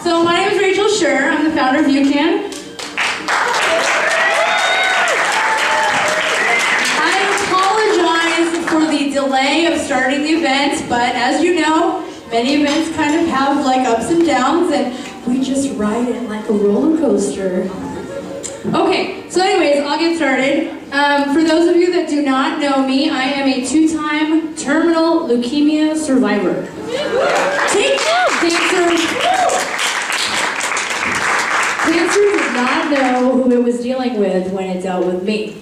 So my name is Shur. I'm the founder of UCAAN. I apologize for the delay of starting the event, but as you know, many events kind of have like ups and downs, and we just ride it like a roller coaster. Okay, so anyways, I'll get started. For those of you that do not know me, I am a two-time terminal leukemia survivor. Cancer did not know who it was dealing with when it dealt with me.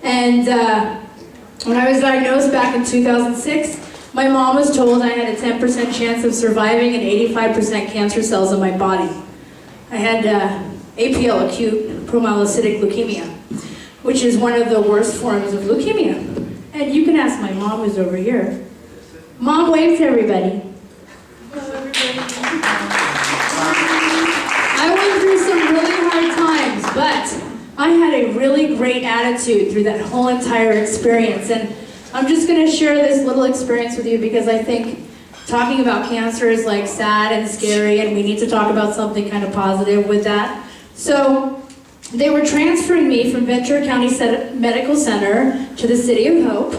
And when I was diagnosed back in 2006, my mom was told I had a 10% chance of surviving and 85% cancer cells in my body. I had APL, acute promyelocytic leukemia, which is one of the worst forms of leukemia. And you can ask my mom, who's over here. Mom, wave to everybody. Hello, everybody. I went through some really hard times, but I had a really great attitude through that whole entire experience. And I'm just going to share this little experience with you because I think talking about cancer is like sad and scary, and we need to talk about something kind of positive with that. So they were transferring me from Ventura County Medical Center to the City of Hope,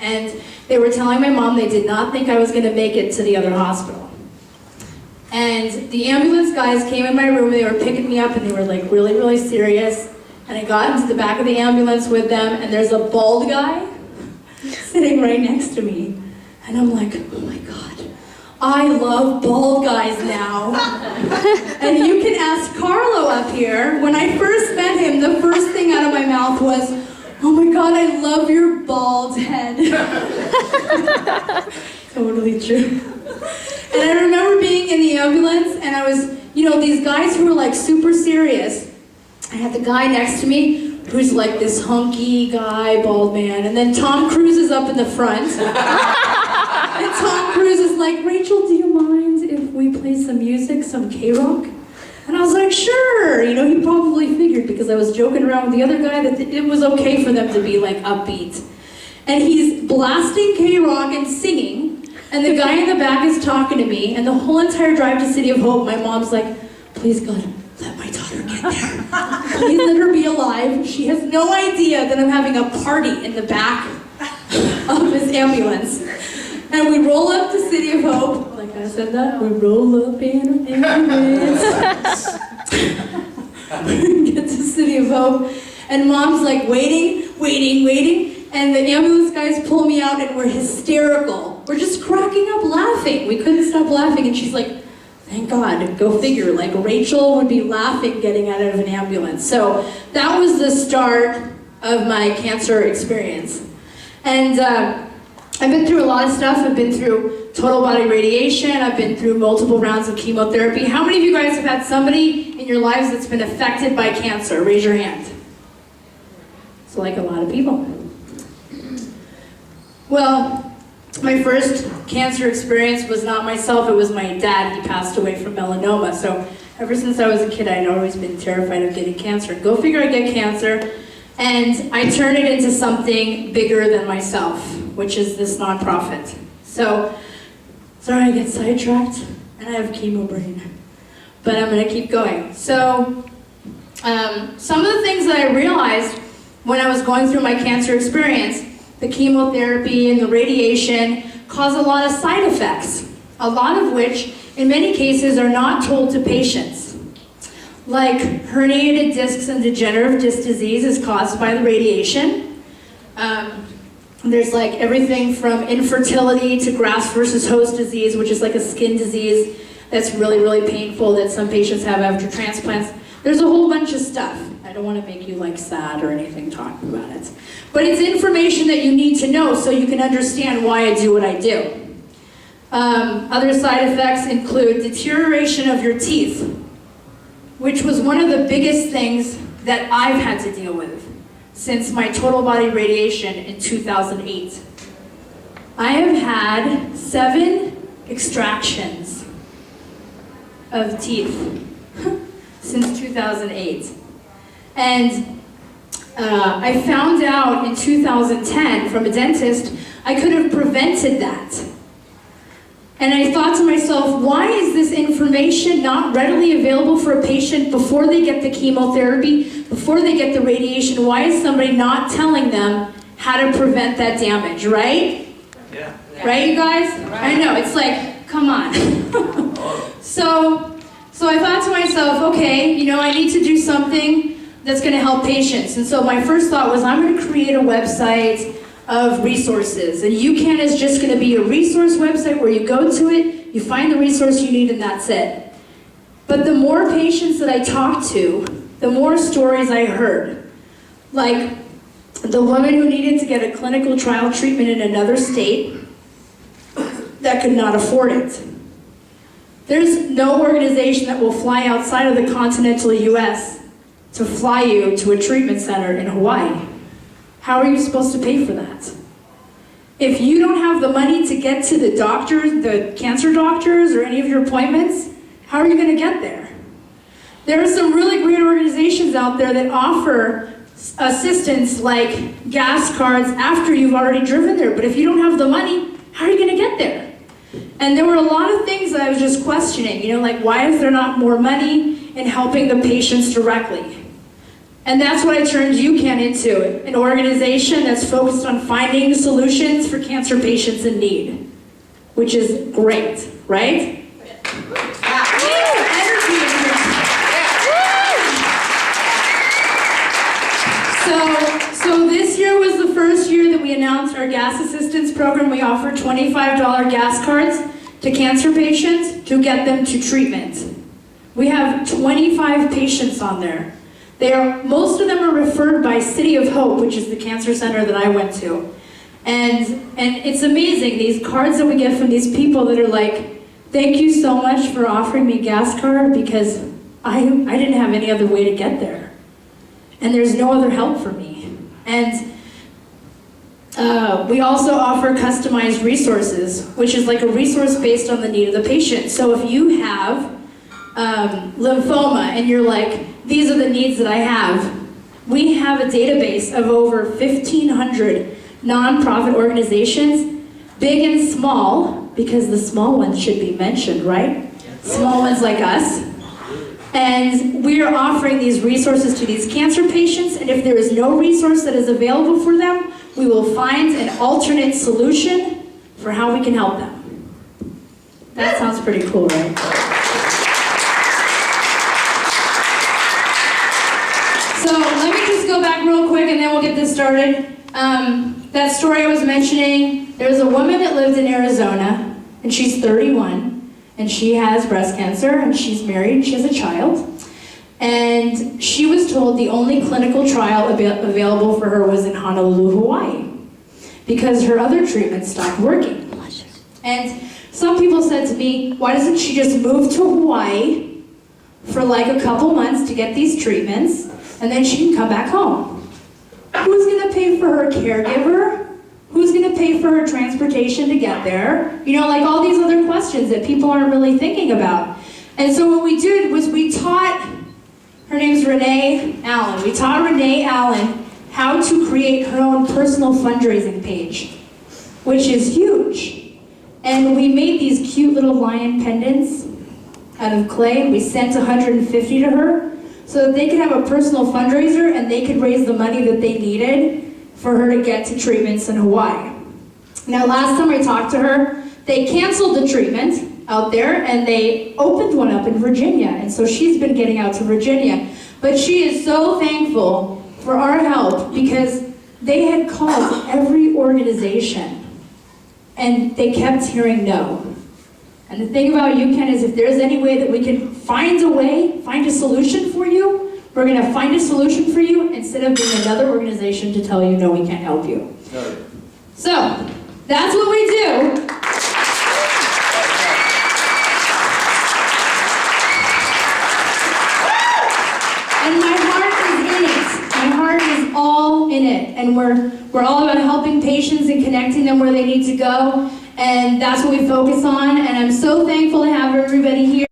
and they were telling my mom they did not think I was going to make it to the other hospital. And the ambulance guys came in my room, they were picking me up, and they were like really, really serious. And I got into the back of the ambulance with them, and there's a bald guy sitting right next to me. And I'm like, oh my God, I love bald guys now. And you can ask Carlo up here, when I first met him, the first thing out of my mouth was, oh my God, I love your bald head. Totally true. And I remember being in the ambulance, and I was, you know, these guys who were like super serious. I had the guy next to me who's like this hunky guy, bald man, and then Tom Cruise is up in the front. And Tom Cruise is like, Rachel, do you mind if we play some music, some K-rock? And I was like, sure. You know, he probably figured because I was joking around with the other guy that it was okay for them to be like upbeat. And he's blasting K-rock and singing, and the guy in the back is talking to me, and the whole entire drive to City of Hope, my mom's like, please God, let my daughter get there. Please let her be alive. She has no idea that I'm having a party in the back of this ambulance. And we roll up to City of Hope. Like I said that, we roll up in an ambulance. We get to City of Hope, and mom's like waiting, and the ambulance guys pull me out, and we're hysterical. We're just cracking up laughing. We couldn't stop laughing, and she's like, thank God, go figure, like Rachel would be laughing getting out of an ambulance. So that was the start of my cancer experience. And I've been through a lot of stuff. I've been through total body radiation. I've been through multiple rounds of chemotherapy. How many of you guys have had somebody in your lives that's been affected by cancer? Raise your hand. It's like a lot of people. Well, my first cancer experience was not myself, it was my dad. He passed away from melanoma. So ever since I was a kid, I'd always been terrified of getting cancer. Go figure, I get cancer, and I turn it into something bigger than myself, which is this nonprofit. So, sorry I get sidetracked, and I have chemo brain, but I'm gonna keep going. So, some of the things that I realized when I was going through my cancer experience, the chemotherapy and the radiation cause a lot of side effects, a lot of which, in many cases, are not told to patients. Like herniated discs and degenerative disc disease is caused by the radiation. There's like everything from infertility to graft versus host disease, which is like a skin disease that's really, really painful that some patients have after transplants. There's a whole bunch of stuff. I don't want to make you like sad or anything talking about it. But it's information that you need to know so you can understand why I do what I do. Other side effects include deterioration of your teeth, which was one of the biggest things that I've had to deal with since my total body radiation in 2008. I have had 7 extractions of teeth since 2008. And I found out in 2010 from a dentist I could have prevented that. And I thought to myself, why is this information not readily available for a patient before they get the chemotherapy, before they get the radiation? Why is somebody not telling them how to prevent that damage, right? Yeah. Right, you guys? Right. I know, it's like, come on. So I thought to myself, okay, you know, I need to do something that's going to help patients. And so my first thought was, I'm going to create a website of resources. And UCAAN is just going to be a resource website where you go to it, you find the resource you need, and that's it. But the more patients that I talked to, the more stories I heard. Like the woman who needed to get a clinical trial treatment in another state that could not afford it. There's no organization that will fly outside of the continental US to fly you to a treatment center in Hawaii. How are you supposed to pay for that? If you don't have the money to get to the doctors, the cancer doctors, or any of your appointments, how are you going to get there? There are some really great organizations out there that offer assistance like gas cards after you've already driven there, but if you don't have the money, how are you going to get there? And there were a lot of things that I was just questioning, you know, like why is there not more money in helping the patients directly? And that's what I turned UCAAN into, an organization that's focused on finding solutions for cancer patients in need, which is great, right? So this year was the first year that we announced our gas assistance program. We offer $25 gas cards to cancer patients to get them to treatment. We have 25 patients on there. Most of them are referred by City of Hope, which is the cancer center that I went to. And it's amazing, these cards that we get from these people that are like, thank you so much for offering me a gas card because I didn't have any other way to get there. And there's no other help for me. And we also offer customized resources, which is like a resource based on the need of the patient. So if you have lymphoma and you're like, these are the needs that I have, we have a database of over 1,500 nonprofit organizations, big and small, because the small ones should be mentioned, right? Small ones like us. And we are offering these resources to these cancer patients, and if there is no resource that is available for them, we will find an alternate solution for how we can help them. That sounds pretty cool, right? So let me just go back real quick and then we'll get this started. That story I was mentioning, there was a woman that lived in Arizona, and she's 31. And she has breast cancer, and she's married, she has a child. And she was told the only clinical trial available for her was in Honolulu, Hawaii, because her other treatment stopped working. And some people said to me, why doesn't she just move to Hawaii for like a couple months to get these treatments, and then she can come back home? Who's gonna pay for her caregiver? Who's going to pay for her transportation to get there? You know, like all these other questions that people aren't really thinking about. And so what we did was we taught, her name's Renee Allen, we taught Renee Allen how to create her own personal fundraising page, which is huge. And we made these cute little lion pendants out of clay. We sent 150 to her so that they could have a personal fundraiser and they could raise the money that they needed for her to get to treatments in Hawaii. Now, last time I talked to her, they canceled the treatment out there and they opened one up in Virginia. And so she's been getting out to Virginia. But she is so thankful for our help because they had called every organization and they kept hearing no. And the thing about UCAAN is if there's any way that we can find a solution for you, we're going to find a solution for you instead of being another organization to tell you, no, we can't help you. No. So, that's what we do. And my heart is in it. My heart is all in it. And we're all about helping patients and connecting them where they need to go. And that's what we focus on. And I'm so thankful to have everybody here.